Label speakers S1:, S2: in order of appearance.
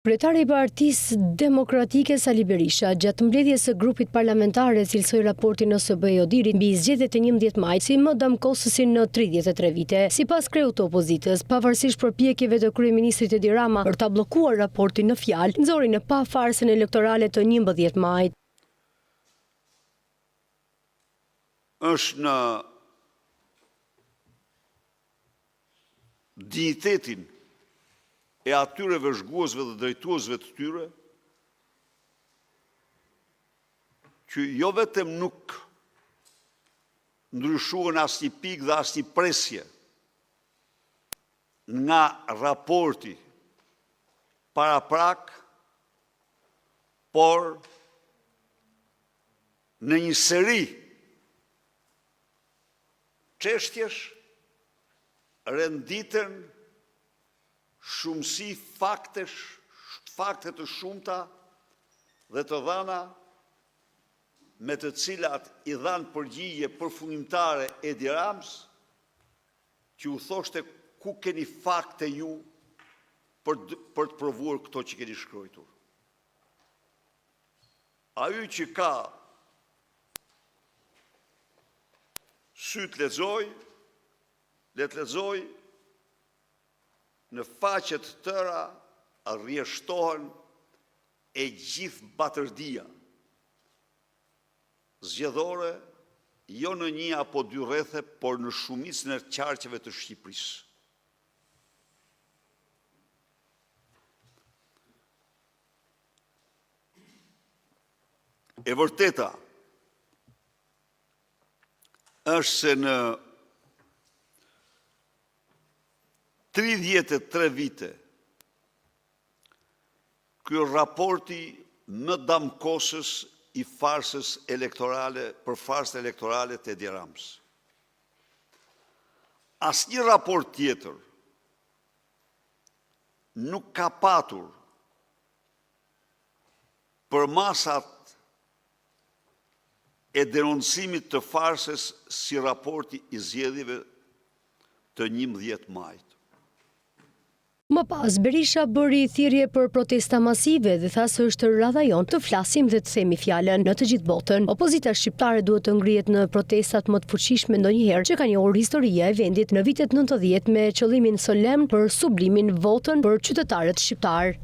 S1: Kryetari i Partisë Demokratike Sali Berisha, gjatë mbledhjes së grupit parlamentare, cilësoi raportin OSBE Odirit mbi zgjedhjet e 11 majit si më damkosësin në 33 vite. Sipas kreut të opozitës, pavarësisht përpjekjeve të kryeministrit Edi Rama për ta bllokuar raportin në fjalë, nxori në pa farsën elektorale të 11 majit.
S2: Është në dignitetin e atyre vëzhguesve dhe drejtuesve të tyre, që jo vetëm nuk ndryshuan asnjë pikë dhe asnjë presje nga raporti paraprak, por në një seri çështjesh renditën shumësi fakte të shumta dhe të dhëna me të cilat i dhanë përgjigje përfundimtare Edi Ramës, që u thoshte ku keni fakte ju për të provuar këto që keni shkruar. Ai që ka sy të lexoj, le të lexoj. Në faqet të tëra rrjeshtohen e gjithë batërdia zgjedhore, jo në një apo dy rrethe, por në shumicën e qarqeve të Shqipërisë. E vërteta është se në 33 vite, ky raporti më damkosës i farsës elektorale për farsën elektorale të Edi Ramës. Asnjë raport tjetër nuk ka patur për masat e denoncimit të farsës si raporti i zgjedhjeve të 11 majit.
S1: Më pas, Berisha bëri thirrje për protesta masive dhe tha se është radha jon të flasim dhe të themi fjalën në të gjithë botën. Opozita shqiptare duhet të ngrihet në protestat më të fuqishme ndonjëherë që ka njohur historia e vendit në vitet 90 me qëllimin solemn për sublimin votën për qytetarët shqiptar.